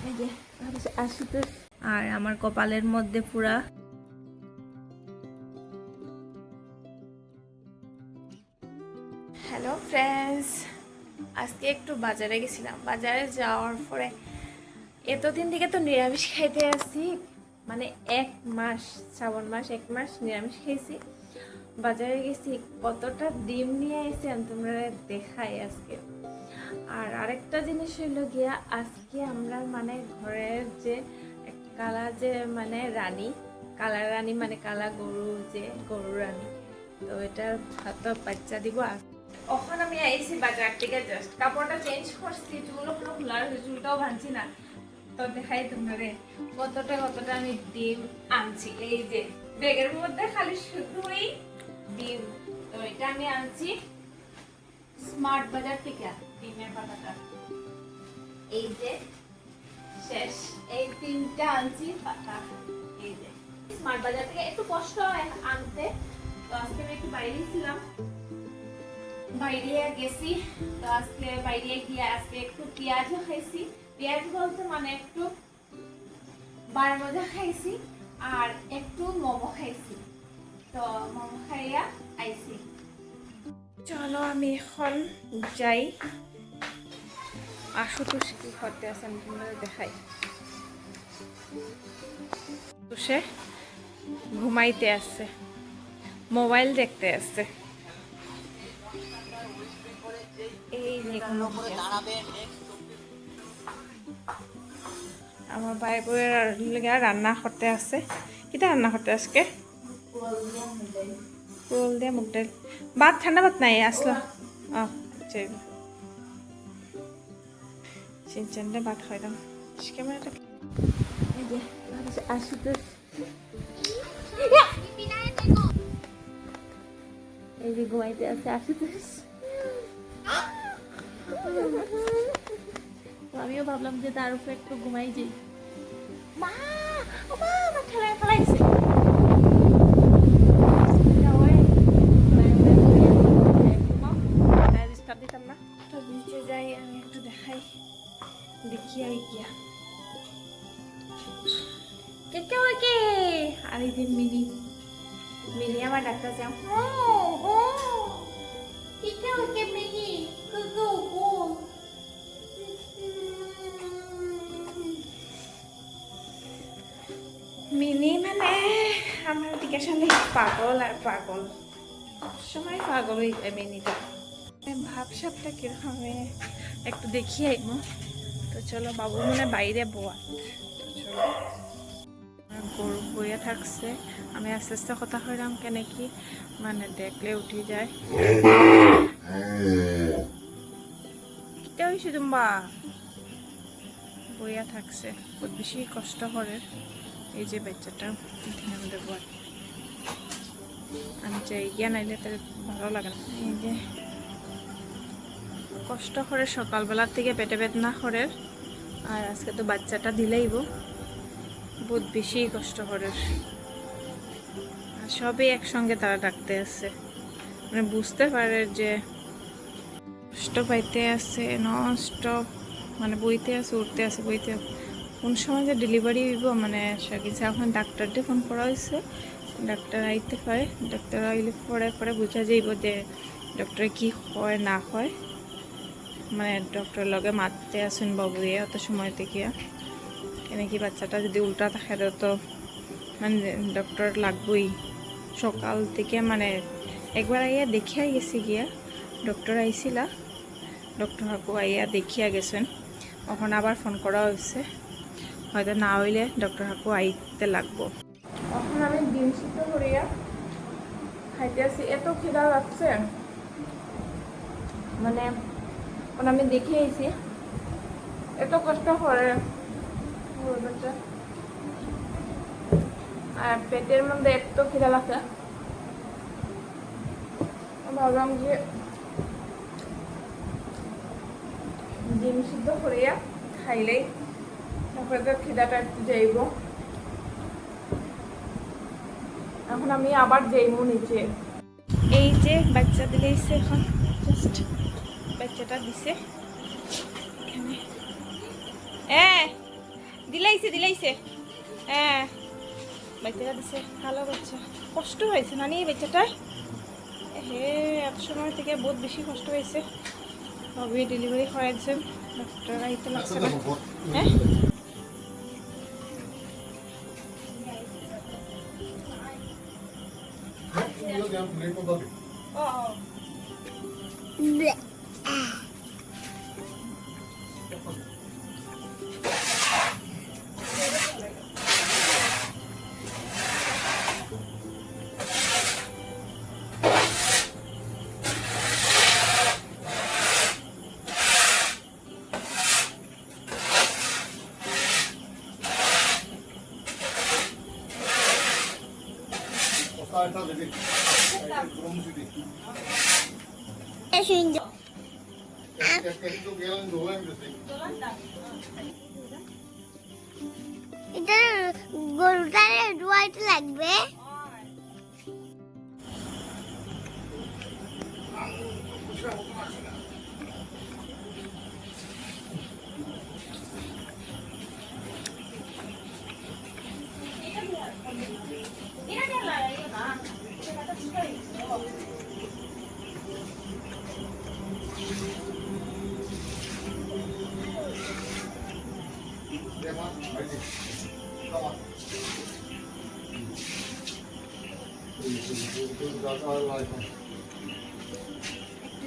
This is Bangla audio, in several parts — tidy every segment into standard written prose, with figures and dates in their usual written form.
এই যে আশুতোষ আর আমার কপালের মধ্যে পুরা হ্যালো ফ্রেন্ডস, আজকে একটু বাজারে গেছিলাম। বাজারে যাওয়ার পরে এতদিন থেকে তো নিরামিষ খাইতে আসছি, মানে 1 মাস, শ্রাবণ মাস 1 মাস নিরামিষ খাইছি। বাজারে গেছি, কতটা ডিম নিয়ে এসেছি আমি তোমরা দেখাই আজকে। আর আরেকটা জিনিস হইলো গিয়া, আজকে আমরা মানে ঘরের যে কালা যে মানে রানী, কালা রানী মানে কালা গরু, যে গরু রানী, তো এটার হাত বাচ্চা দিব। এখন আমি আইছি বাজার থেকে, জাস্ট কাপড়টা চেঞ্জ করছি, চুলও খোলা, চুলটাও ভাঙছি না। তো দেখাই তোমারে কতটা আমি ডিম আনছি। এই যে ব্যাগের মধ্যে খালি শুধুই ডিম। তো এটা আমি আনছি স্মার্ট বাজার থেকে, ডিমের পাতাটা। এই যে শেষ, এই 3টা আনছি পাতা। এই যে স্মার্ট বাজার থেকে, একটু কষ্ট হয় আনতে। তো আজকে আমি একটু বাইরে ছিলাম, বাইরে গেছি। তো আজকে বাইরে গিয়ে আজকে একটু পেঁয়াজও খাইছি। পেঁয়াজ বলতে মানে একটু বার মজা খাইছি, আর একটু মোমো খাইছি। তো মোমো খাইয়া আইছি। চলো আমি এখন যাই। আশুতোষ কি করতে আছে আমি তোমাদের দেখাই। সে ঘুমাইতে আছে, মোবাইল দেখতে আছে। এই আমার ভাই বউয়ের রান্না করতে আছে। কিটা রান্না করতে আজকে? কুল দিয়ে মুগ ডাল। ভাত, ঠান্ডা ভাত নাই আসলো। চিনচানটা ভাত খাইলাম। ক্যামেরাটা এই যে আশুতোষ, এই যে ঘুমাইতে আছে আশুতোষ। আমিও ভাবলাম যে তার উপরে একটু ঘুমাই যাই। মা আমার ঠেলায় ফেলাইছে। দিতাম না, তো নিচে যাই, আমি একটু দেখাই, দেখি আই গিয়া কে ওকে। আর এই যে মিনি, মিনি আমার ডাক্তার যাও। কে ওকে মিনি মিনি মানে আমার দিকে সামনে পাগল আর পাগল, সময় পাগল হয়ে যায় মিনিটা। ভাবসাবটা কিরকম একটু দেখি আইব। তো চলো, বাবু মানে বাইরে বোয়া। চলো, গরু বইয়া থাকছে, আমি আস্তে আস্তে কথা কইলাম কেন কি মানে দেখলে উঠি যায়। কিটা হয়েছে তোমা? বইয়া থাকছে, বহুত বেশি কষ্ট করে। এই যে বাচ্চাটা দেবো, আমি চাই গিয়া নাইলে তার ভালো লাগে না। এই যে কষ্ট করে সকালবেলার থেকে পেটে বেদনা করে, আর আজকে তো বাচ্চাটা দিলেইব, বহুত বেশি কষ্ট করে। আর সবই একসঙ্গে তারা ডাকতে আছে, মানে বুঝতে পারে যে কষ্ট পাইতে আছে, ননস্টপ মানে বইতে আছে, উঠতে আছে, বইতে আছে। কোন সময় যে ডেলিভারি হইব মানে সাকিছে। এখন ডাক্তারটি ফোন করা হয়েছে, ডাক্তার আইতে পারে। ডাক্তার আইলে পরে বোঝা যাইব যে ডক্টরে কি হয় না হয়। মানে ডক্টর লগে মারতে আসুন বাবুয়ে অত সময় থেকে, কেন কি বাচ্চাটা যদি উল্টা থাকে তো মানে ডক্টর লাগবই। সকাল থেকে মানে একবার আইয়া দেখিয়া গেছি গিয়া, ডক্টর আইছিলা, ডক্টর হাকু আইয়া দেখিয়া গেছেন। এখন আবার ফোন করা হয়েছে, হয়তো না হইলে ডক্টর হাকু আইতে লাগবো। এখন আমি ডিম সিদ্ধ করিয়া খাইতে আসি, এত খিদা লাগছে। মানে এখন আমি দেখে আইছি এত কষ্ট করে বাচ্চা, আর পেটের মধ্যে এত খিদা লাগছে। ভাবলাম যে ডিম সিদ্ধ করিয়া খাইলেই তারপরে তো খিদাটা একটু যাইব। এখন আমি আবার যাইব নিচে। এই যে বাচ্চা দিলেইছে, এখন জাস্ট বাচ্চাটা দিছে এখানে। হ্যাঁ দিলাইছে দিলাইছে। হ্যাঁ বাচ্চাটা দিছে, ভালো বাচ্চা। কষ্ট হয়েছে নানি এই বাচ্চাটার। হে এত সময় থেকে বহুত বেশি কষ্ট হয়েছে। তবে ডেলিভারি করাইছেন, ডক্টর আইতে লাগছে না। হ্যাঁ এটা গরুটারে ডুয়াইতে লাগবে।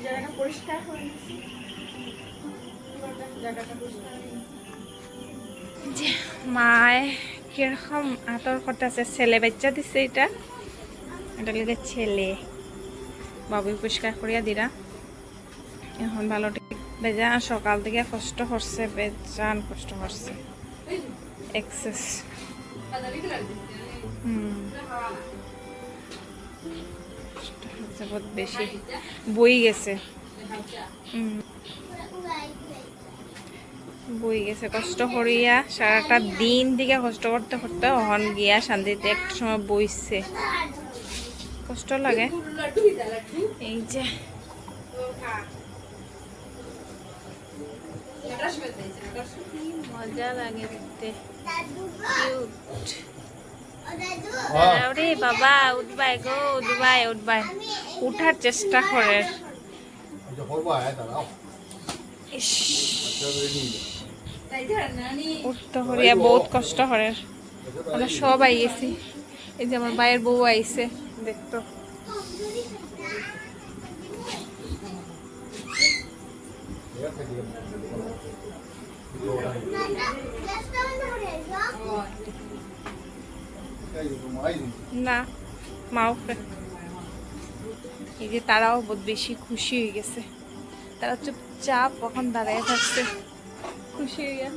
জায়গাটা পরিষ্কার করে জায়গাটা পরিষ্কার। যে মায় কিরকম আতর করতেছে, ছেলে বাচ্চা দিছে এটা, এটা লিখে ছেলে। বাবুই পরিষ্কার করিয়া দিরা এখন ভালো। বেজান সকাল থেকে কষ্ট করছে, বেজান কষ্ট করছে, এক্সেস। বহুত বেশি বই গেছে, বই গেছে কষ্ট করিয়া। সারাটা দিন থেকে কষ্ট করতে করতে হন গিয়া শান্তিতে একটা সময় বইছে। কষ্ট লাগে। এই যে মজা লাগে দেখতে, কিউট। ওরে বাবা উঠবাই গো, উঠবাই উঠবাই, উঠার চেষ্টা করে। উঠতে করিয়া বহুত কষ্ট করে। আমরা সব আই গেছি। এই যে আমার ভাইয়ের বউ আইছে দেখতো। না মাও, এই যে তারাও বহুত বেশি খুশি হয়ে গেছে। তারা চুপচাপ কখন দাঁড়ায় থাকছে, খুশি হইয়া।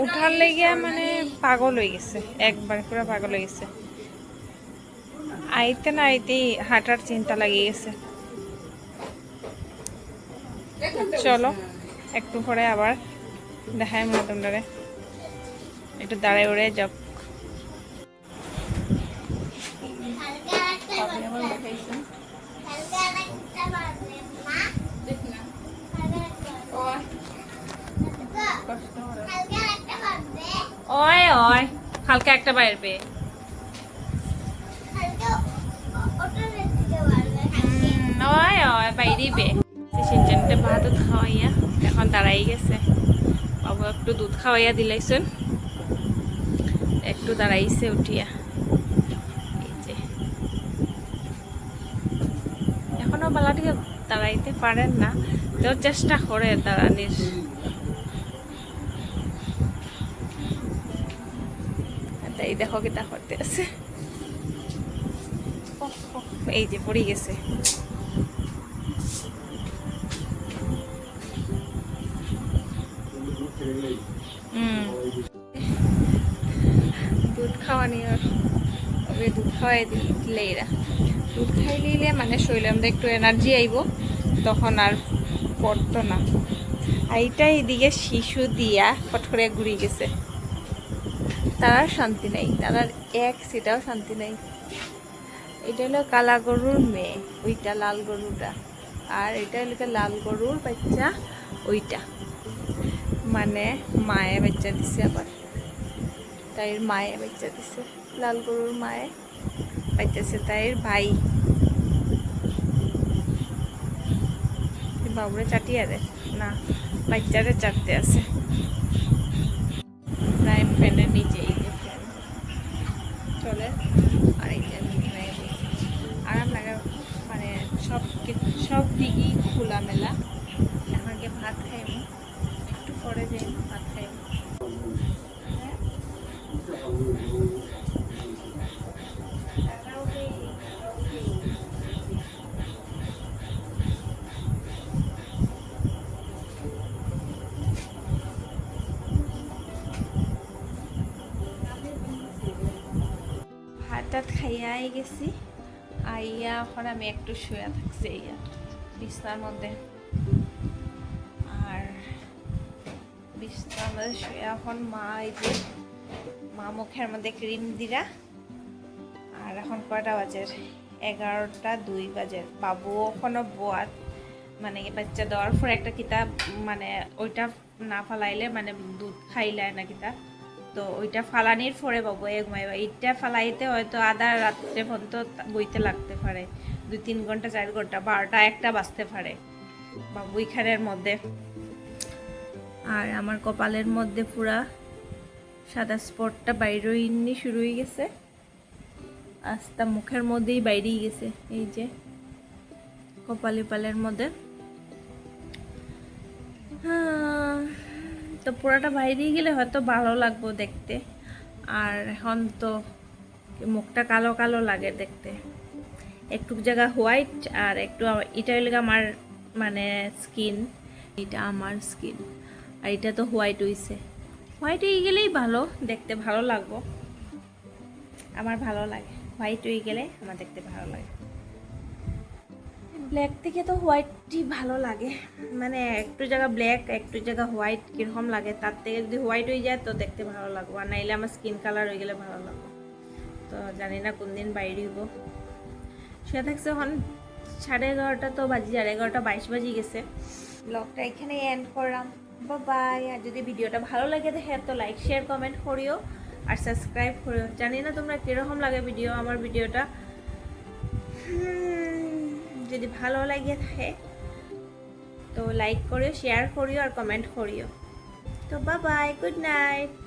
উঠার লেগিয়া মানে পাগল হয়ে গেছে, একবার পুরো পাগল হয়ে গেছে। আইতে না আইতেই হাঁটার চিন্তা লাগিয়ে গেছে। চলো একটু পরে আবার দেখাই মনে তোমরা, একটু দাঁড়ায় উড়ে যাক। ওই ওই হালকা একটা বাইরবে, ওই ওই বাইরিবে। সিনচানতে ভাত খাওয়াইয়া এখন দাঁড়াই গেছে। বাবু একটু দুধ খাওয়াইয়া দিলাইছেন, একটু দাঁড়াইছে উঠিয়া। এই যে এখনো বালাটিকে দাঁড়াইতে পারেন না, তো চেষ্টা করে দাঁড়ানির। এই দেখো কিতা করতে আছে, এই যে পড়ে গেছে। দুধ খাওয়ানি, দুধ খাওয়াই দিলে এরা দুধ খাইলে মানে শরীরে আমরা একটু এনার্জি আইব, তখন আর পড়তো না। এইটা এদিকে শিশু দিয়া ফট করে ঘুরে গেছে। তার শান্তি নাই, তার এক সেটাও শান্তি নাই। এটা হলো কালা গরুর মেয়ে, ওইটা লাল গরুটা। আর এটা হলো লাল গরুর বাচ্চা, ওইটা মানে মায়ে বাচ্চা দিছে, আবার তাইর মায়ে বাচ্চা দিছে, লাল গরুর মায়ে বাচ্চাছে তাইর ভাই। বাবুরে চাটিয়ে দেয় না, বাচ্চারে চাটতে আছে। প্রাইম ফ্যানের নিচে এই যে ফ্যান চলে, আর এই যে আরাম লাগে, মানে সব দিকই খোলামেলা। আমাকে ভাত খাইব, একটু পরে যাই ভাত খাইব। ভাত টাত খাইয়াই গেছি, আইয়া এখন আমি একটু শুয়ে থাকছি ইয়া বিছনার মধ্যে। আর বিছনার মধ্যে শুয়ে এখন মা এই যে মা মুখের মধ্যে ক্রিম দিরা। আর এখন কয়টা বাজে? 11:02 বাজে। বাবু এখনো বোয়ার, মানে বাচ্চা দেওয়ার পর একটা কিতাব, মানে ওইটা না ফালাইলে মানে দুধ খাইলে না কিতাব, তো ওইটা ফালানির পরে বাবু ঘুমাইবা। এইটা ফালাইতে হয়তো আধা রাত্রে পর্যন্ত বইতে লাগতে পারে, 2-3 ঘন্টা 4 ঘন্টা, 12টা 1টা বাজতে পারে বাবু এখানের মধ্যে। আর আমার কপালের মধ্যে পুরা সাদা স্পটটা বাইরেই শুরু হয়ে গেছে, আস্তা মুখের মধ্যেই বাইরেই গেছে, এই যে কপালের মধ্যে। তো পুরাটা বাইরে গেলে হয়তো ভালো লাগবো দেখতে। আর এখন তো মুখটা কালো কালো লাগে দেখতে, একটু জায়গা হোয়াইট আর একটু, এটা হলে আমার মানে স্কিন, এটা আমার স্কিন, আর এটা তো হোয়াইট হইছে। হোয়াইট হয়ে গেলেই ভালো দেখতে, ভালো লাগবো, আমার ভালো লাগে হোয়াইট হয়ে গেলে, আমার দেখতে ভালো লাগে। ব্ল্যাক থেকে তো হোয়াইটই ভালো লাগে, মানে একটু জায়গা ব্ল্যাক একটু জায়গা হোয়াইট কীরকম লাগে, তার থেকে যদি হোয়াইট হয়ে যায় তো দেখতে ভালো লাগবো, আর নাইলে আমার স্কিন কালার হয়ে গেলে ভালো লাগবে। তো জানি না কোন দিন বাইরে হইব। শুয়ে থাকছে এখন 11:30, তো বাজি 11:22 বাজি গেছে। ব্লগটা এখানে এন্ড করলাম, বাই। আর যদি ভিডিওটা ভালো লাগে দেখে তো লাইক শেয়ার কমেন্ট করিও আর সাবস্ক্রাইব করিও। জানি না তোমরা কীরকম লাগে আমার ভিডিওটা, যদি ভালো লাগে থাকে তো লাইক করিও, শেয়ার করিও আর কমেন্ট করিও। তো বাই, গুড নাইট।